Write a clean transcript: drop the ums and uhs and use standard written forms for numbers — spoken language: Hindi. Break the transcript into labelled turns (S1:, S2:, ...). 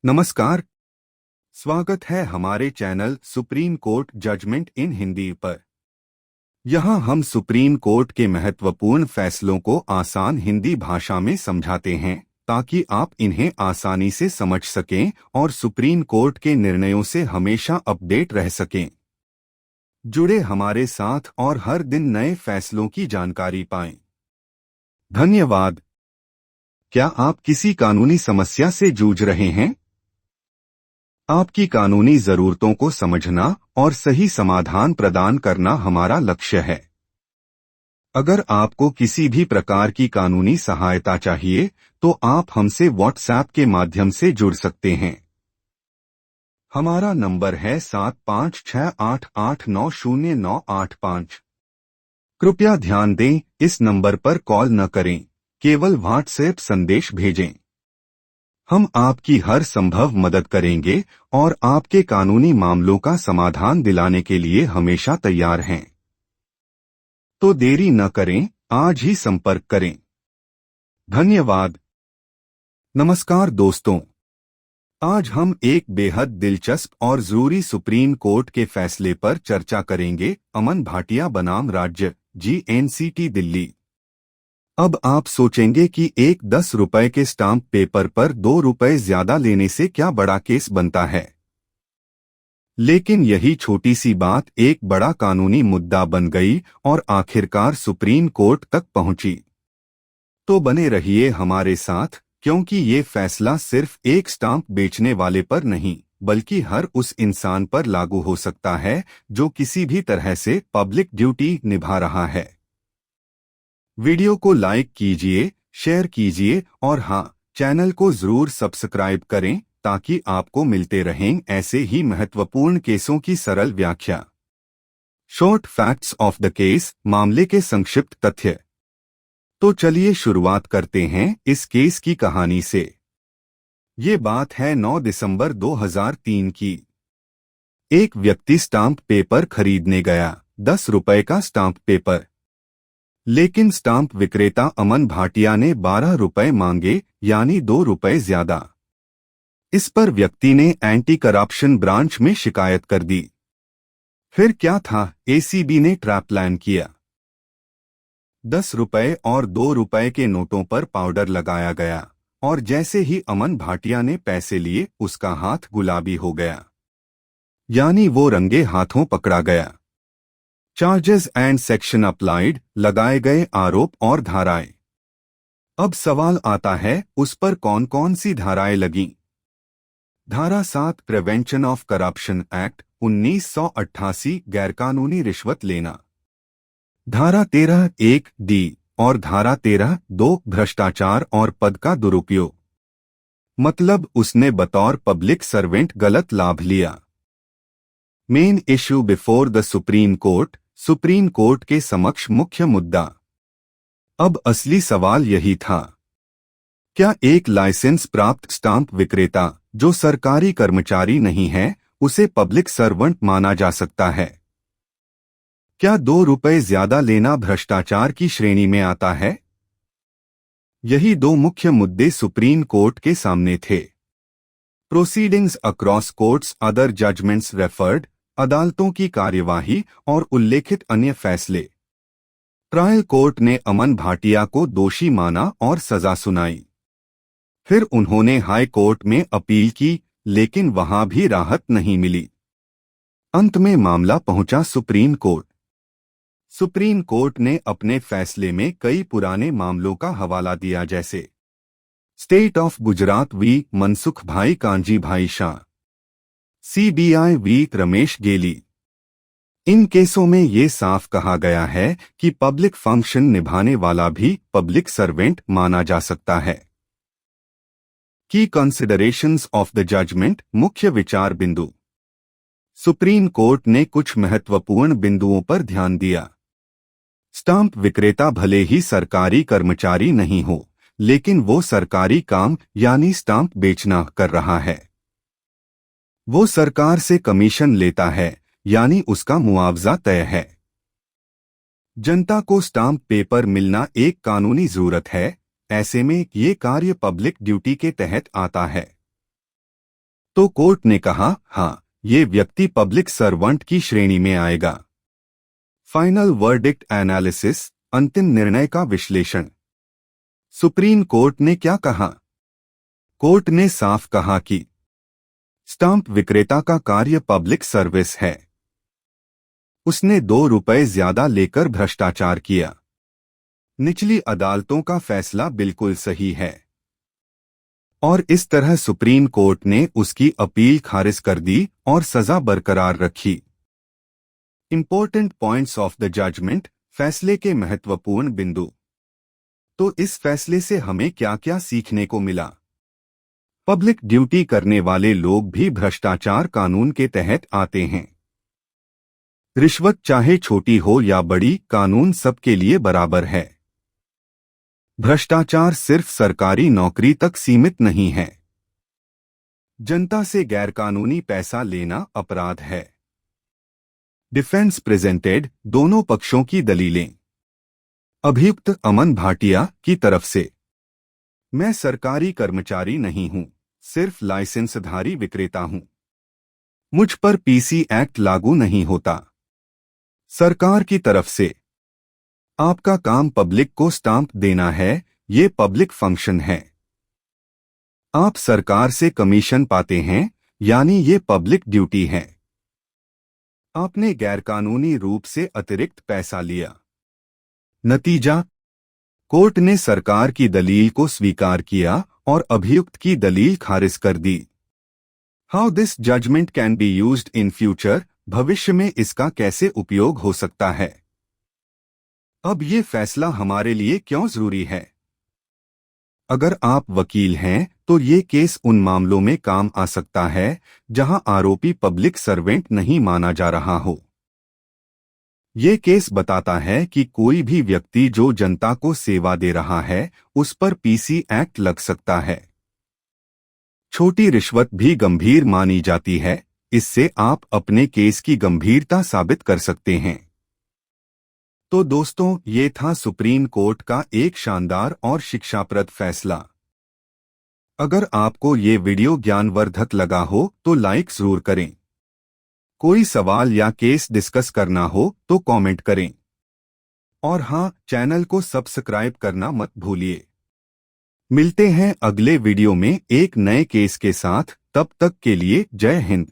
S1: नमस्कार। स्वागत है हमारे चैनल सुप्रीम कोर्ट जजमेंट इन हिंदी पर। यहाँ हम सुप्रीम कोर्ट के महत्वपूर्ण फैसलों को आसान हिंदी भाषा में समझाते हैं ताकि आप इन्हें आसानी से समझ सकें और सुप्रीम कोर्ट के निर्णयों से हमेशा अपडेट रह सकें। जुड़े हमारे साथ और हर दिन नए फैसलों की जानकारी पाएं। धन्यवाद। क्या आप किसी कानूनी समस्या से जूझ रहे हैं? आपकी कानूनी जरूरतों को समझना और सही समाधान प्रदान करना हमारा लक्ष्य है। अगर आपको किसी भी प्रकार की कानूनी सहायता चाहिए तो आप हमसे व्हाट्सएप के माध्यम से जुड़ सकते हैं। हमारा नंबर है 7568890985। कृपया ध्यान दें, इस नंबर पर कॉल न करें, केवल व्हाट्सएप संदेश भेजें। हम आपकी हर संभव मदद करेंगे और आपके कानूनी मामलों का समाधान दिलाने के लिए हमेशा तैयार हैं। तो देरी न करें, आज ही संपर्क करें। धन्यवाद। नमस्कार दोस्तों, आज हम एक बेहद दिलचस्प और जरूरी सुप्रीम कोर्ट के फैसले पर चर्चा करेंगे। अमन भाटिया बनाम राज्य GNCT दिल्ली। अब आप सोचेंगे कि एक 10 रुपए के स्टाम्प पेपर पर 2 रुपए ज्यादा लेने से क्या बड़ा केस बनता है। लेकिन यही छोटी सी बात एक बड़ा कानूनी मुद्दा बन गई और आखिरकार सुप्रीम कोर्ट तक पहुंची। तो बने रहिए हमारे साथ, क्योंकि ये फैसला सिर्फ एक स्टाम्प बेचने वाले पर नहीं बल्कि हर उस इंसान पर लागू हो सकता है जो किसी भी तरह से पब्लिक ड्यूटी निभा रहा है। वीडियो को लाइक कीजिए, शेयर कीजिए और हाँ, चैनल को जरूर सब्सक्राइब करें ताकि आपको मिलते रहें ऐसे ही महत्वपूर्ण केसों की सरल व्याख्या। Short facts of the case, मामले के संक्षिप्त तथ्य। तो चलिए शुरुआत करते हैं इस केस की कहानी से। ये बात है 9 दिसंबर 2003 की। एक व्यक्ति स्टाम्प पेपर खरीदने गया, 10 रुपए का स्टाम्प पेपर। लेकिन स्टाम्प विक्रेता अमन भाटिया ने 12 रुपए मांगे, यानी 2 रुपए ज्यादा। इस पर व्यक्ति ने एंटी करप्शन ब्रांच में शिकायत कर दी। फिर क्या था, ACB ने ट्रैप प्लान किया। 10 रुपए और 2 रुपए के नोटों पर पाउडर लगाया गया और जैसे ही अमन भाटिया ने पैसे लिए उसका हाथ गुलाबी हो गया, यानी वो रंगे हाथों पकड़ा गया। चार्जेस एंड सेक्शन अप्लाइड, लगाए गए आरोप और धाराएं। अब सवाल आता है, उस पर कौन कौन सी धाराएं लगीं? धारा 7 प्रिवेंशन ऑफ करप्शन एक्ट 1988, गैरकानूनी रिश्वत लेना। धारा 13(1)(d) और धारा 13(2) भ्रष्टाचार और पद का दुरुपयोग। मतलब उसने बतौर पब्लिक सर्वेंट गलत लाभ लिया। Main issue before the supreme court, supreme court के समक्ष मुख्य मुद्दा। अब असली सवाल यही था, क्या एक लाइसेंस प्राप्त स्टाम्प विक्रेता जो सरकारी कर्मचारी नहीं है उसे पब्लिक सर्वेंट माना जा सकता है? क्या 2 रुपए ज्यादा लेना भ्रष्टाचार की श्रेणी में आता है? यही दो मुख्य मुद्दे सुप्रीम कोर्ट के सामने थे। Proceedings across courts, other judgements referred, अदालतों की कार्यवाही और उल्लेखित अन्य फैसले। ट्रायल कोर्ट ने अमन भाटिया को दोषी माना और सजा सुनाई। फिर उन्होंने हाई कोर्ट में अपील की, लेकिन वहां भी राहत नहीं मिली। अंत में मामला पहुंचा सुप्रीम कोर्ट। सुप्रीम कोर्ट ने अपने फैसले में कई पुराने मामलों का हवाला दिया, जैसे state of Gujarat v Mansukh bhai Kanji भाई शाह, CBI वी रमेश गेली। इन केसों में ये साफ कहा गया है कि पब्लिक फंक्शन निभाने वाला भी पब्लिक सर्वेंट माना जा सकता है। की कंसिडरेशंस ऑफ द जजमेंट, मुख्य विचार बिंदु। सुप्रीम कोर्ट ने कुछ महत्वपूर्ण बिंदुओं पर ध्यान दिया। स्टाम्प विक्रेता भले ही सरकारी कर्मचारी नहीं हो, लेकिन वो सरकारी काम यानी स्टाम्प बेचना कर रहा है। वो सरकार से कमीशन लेता है, यानी उसका मुआवजा तय है। जनता को स्टाम्प पेपर मिलना एक कानूनी जरूरत है, ऐसे में ये कार्य पब्लिक ड्यूटी के तहत आता है। तो कोर्ट ने कहा, हाँ, ये व्यक्ति पब्लिक सर्वेंट की श्रेणी में आएगा। फाइनल वर्डिक्ट एनालिसिस, अंतिम निर्णय का विश्लेषण। सुप्रीम कोर्ट ने क्या कहा? कोर्ट ने साफ कहा कि स्टाम्प विक्रेता का कार्य पब्लिक सर्विस है। उसने 2 रुपए ज्यादा लेकर भ्रष्टाचार किया। निचली अदालतों का फैसला बिल्कुल सही है। और इस तरह सुप्रीम कोर्ट ने उसकी अपील खारिज कर दी और सजा बरकरार रखी। Important points of the judgement, फैसले के महत्वपूर्ण बिंदु। तो इस फैसले से हमें क्या क्या सीखने को मिला? पब्लिक ड्यूटी करने वाले लोग भी भ्रष्टाचार कानून के तहत आते हैं। रिश्वत चाहे छोटी हो या बड़ी, कानून सबके लिए बराबर है। भ्रष्टाचार सिर्फ सरकारी नौकरी तक सीमित नहीं है। जनता से गैरकानूनी पैसा लेना अपराध है। डिफेंस प्रेजेंटेड, दोनों पक्षों की दलीलें। अभियुक्त अमन भाटिया की तरफ से, मैं सरकारी कर्मचारी नहीं हूं, सिर्फ लाइसेंसधारी विक्रेता हूं। मुझ पर पीसी एक्ट लागू नहीं होता। सरकार की तरफ से, आपका काम पब्लिक को स्टाम्प देना है, ये पब्लिक फंक्शन है। आप सरकार से कमीशन पाते हैं, यानी ये पब्लिक ड्यूटी है। आपने गैरकानूनी रूप से अतिरिक्त पैसा लिया। नतीजा, कोर्ट ने सरकार की दलील को स्वीकार किया और अभियुक्त की दलील खारिज कर दी। How this judgement can be used in future, भविष्य में इसका कैसे उपयोग हो सकता है? अब ये फैसला हमारे लिए क्यों जरूरी है? अगर आप वकील हैं तो ये केस उन मामलों में काम आ सकता है जहां आरोपी पब्लिक सर्वेंट नहीं माना जा रहा हो। ये केस बताता है कि कोई भी व्यक्ति जो जनता को सेवा दे रहा है, उस पर पीसी एक्ट लग सकता है। छोटी रिश्वत भी गंभीर मानी जाती है, इससे आप अपने केस की गंभीरता साबित कर सकते हैं। तो दोस्तों, ये था सुप्रीम कोर्ट का एक शानदार और शिक्षाप्रद फैसला। अगर आपको ये वीडियो ज्ञानवर्धक लगा हो तो लाइक जरूर करें। कोई सवाल या केस डिस्कस करना हो तो कमेंट करें। और हाँ, चैनल को सब्सक्राइब करना मत भूलिए। मिलते हैं अगले वीडियो में एक नए केस के साथ। तब तक के लिए जय हिंद।